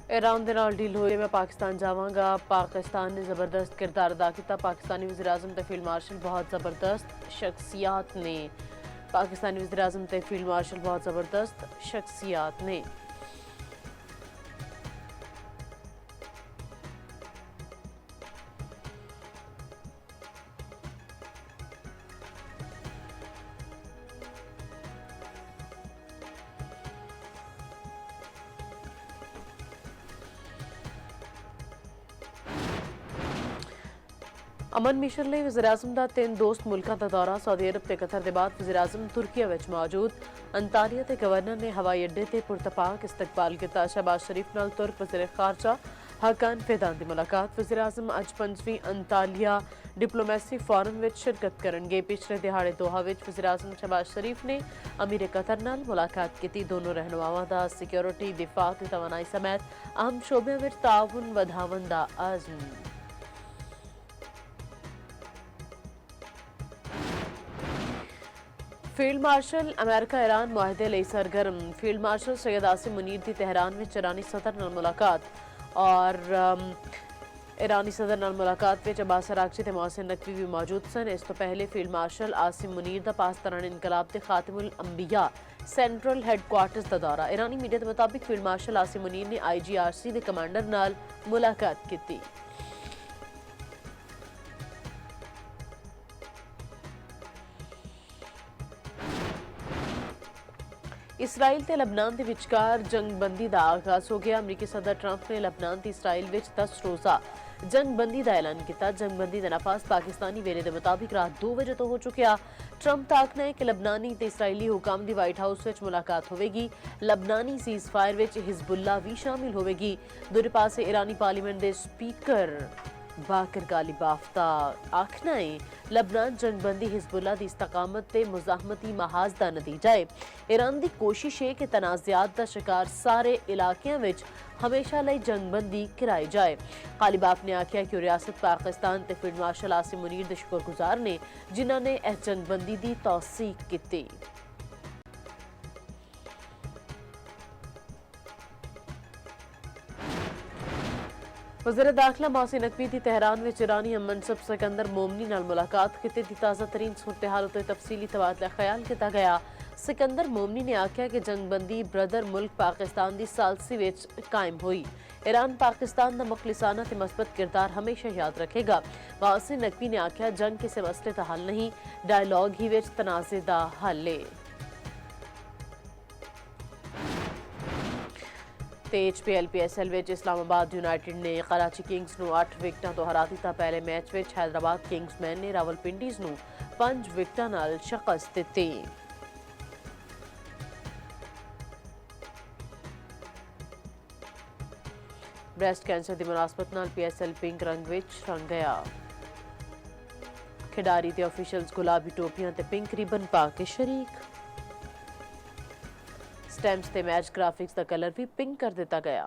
Iran दे नाल deal होए मैं पाकिस्तान जावांगा। पाकिस्तान ने जबरदस्त किरदार अदा किया। पाकिस्तानी वज़ीर आज़म ते फील्ड मार्शल बहुत जबरदस्त शख्सियात ने। पाकिस्तानी वज़ीर आज़म ते फील्ड मार्शल बहुत जबरदस्त शख्सियात ने। अमन मिशन ਲਈ ਵਜ਼ੀਰ ਆਜ਼ਮ ਦਾ 3 ਦੋਸਤ ਮੁਲਕਾਂ ਦਾ ਦੌਰਾ। ਸਾਊਦੀ ਅਰਬ ਤੇ ਕਤਰ ਦੇ ਬਾਅਦ ਵਜ਼ੀਰ ਆਜ਼ਮ ਤੁਰਕੀਆ ਵਿੱਚ ਮੌਜੂਦ। ਅੰਤਾਲਿਆ ਤੇ ਗਵਰਨਰ ਨੇ ਹਵਾਈ ਅੱਡੇ ਤੇ ਪੁਰਤਪਾਕ ਇਸਤਕਬਾਲ ਕੀਤਾ। ਸ਼ਹਬਾਜ਼ ਸ਼ਰੀਫ ਨਾਲ ਤੁਰਕ ਵਜ਼ੀਰ ਖਾਰਜਾ ਹਾਕਾਨ ਫਿਦਾਨ ਦੀ ਮੁਲਾਕਾਤ। ਵਜ਼ੀਰ ਆਜ਼ਮ ਅੱਜ 5ਵੀਂ ਅੰਤਾਲਿਆ ਡਿਪਲੋਮੈਸੀ ਫੋਰਮ ਵਿੱਚ ਸ਼ਿਰਕਤ ਕਰਨਗੇ। ਪਿਛਲੇ ਦਿਹਾੜੇ ਦੋਹਾ ਵਿੱਚ ਵਜ਼ੀਰ ਆਜ਼ਮ ਸ਼ਹਬਾਜ਼ ਸ਼ਰੀਫ ਨੇ ਅਮੀਰ ਕਤਰ ਨਾਲ ਮੁਲਾਕਾਤ ਕੀਤੀ। ਦੋਨੋਂ ਰਹਿਨੁਮਾਵਾਂ ਦਾ ਸਿਕਿਉਰਿਟੀ, ਦਿਫਾ ਤੇ ਤਵਾਨਾਈ ਸਮੇਤ ਅਹਿਮ ਸ਼ੋਬਿਆਂ ਵਿੱਚ ਤਾਉਨ ਵਧਾਉਣ ਦਾ ਆਜ਼ਮ। फील्ड मार्शल अमेरिका ईरान मुआहदे लई सरगर्म। फील्ड मार्शल सैयद आसिम मुनीर की तेहरान में ईरानी सदर नाल मुलाकात और ईरानी सदर नाल मुलाकात में अब्बास अरागची ते मोहसिन नकवी भी मौजूद सन। इस तो पहले फील्ड मार्शल आसिम मुनीर दा पाकिस्तान इनकलाब के खातिमुल अंबिया सेंट्रल हैडक्वार्टर्स का दौरा। ईरानी मीडिया के मुताबिक फील्ड मार्शल आसिम मुनीर ने IGRC के कमांडर नाल मुलाकात की। इसराइल ते लबनान के विचकार जंगबंदी का आगाज हो गया। अमरीकी सदर ट्रंप ने लबनान ते इसराइल विच 10 रोज़ा जंगबंदी का ऐलान किया। जंगबंदी का नफाज पाकिस्तानी वेले के मुताबिक रात 2 बजे तो हो चुकिया। ट्रंप का आखना है कि लबनानी ते इसराइली हुकाम की व्हाइट हाउस विच मुलाकात होगी। लबनानी सीज़ फायर विच हिजबुल्ला भी शामिल होगी। दूसरे पासे ईरानी पार्लीमेंट के स्पीकर बाकर गालिब आफ्ता आखना है लबनान जंगबंदी हिजबुल्ला की इस्तकामत ते मुजाहमती महाज का नतीजा है। ईरान की कोशिश है कि तनाज़ात का शिकार सारे इलाकों में हमेशा लई जंगबंदी कराई जाए। गालिबाफ ने आख्या कि रियासत पाकिस्तान ते फील्ड मार्शल आसिम मुनीर दे शुक्रगुजार ने जिन्होंने इस जंगबंदी की तौसीक की। वज़ीर दाखिला मोहसिन नकवी की तेहरान में ईरानी मनसब सिकंदर मोमनी नाल मुलाकात की। ताज़ा तरीन सूरत हाल उत्ते तफसीली तबादला ख्याल किया गया। सिकंदर मोमनी ने आख्या कि जंगबंदी ब्रदर मुल्क पाकिस्तान की सालसी विच कायम हुई। ईरान पाकिस्तान का मुखलिसाना ते मस्बत किरदार हमेशा याद रखेगा। मोहसिन नकवी ने आख्या जंग किसी मसले का हल नहीं, डायलॉग ही विच तनाज़े का हल है। HPL PSL विच इस्लामाबाद यूनाइटेड ने कराची किंग्स नूं 8 विकटां तो हरा दिता। पहले मैच विच हैदराबाद किंग्समैन ने रावलपिंडीज़ नूं 5 विकटां नाल शिकस्त दित्ती। ब्रेस्ट कैंसर की मुनासबत नाल PSL पिंक रंग विच रंग गया। खिडारी ते ऑफिशियल्स गुलाबी टोपियां ते पिंक रिबन पा के शरीक। स्टैम्प्स ते मैच ग्राफिक्स का कलर भी पिंक कर दिता गया।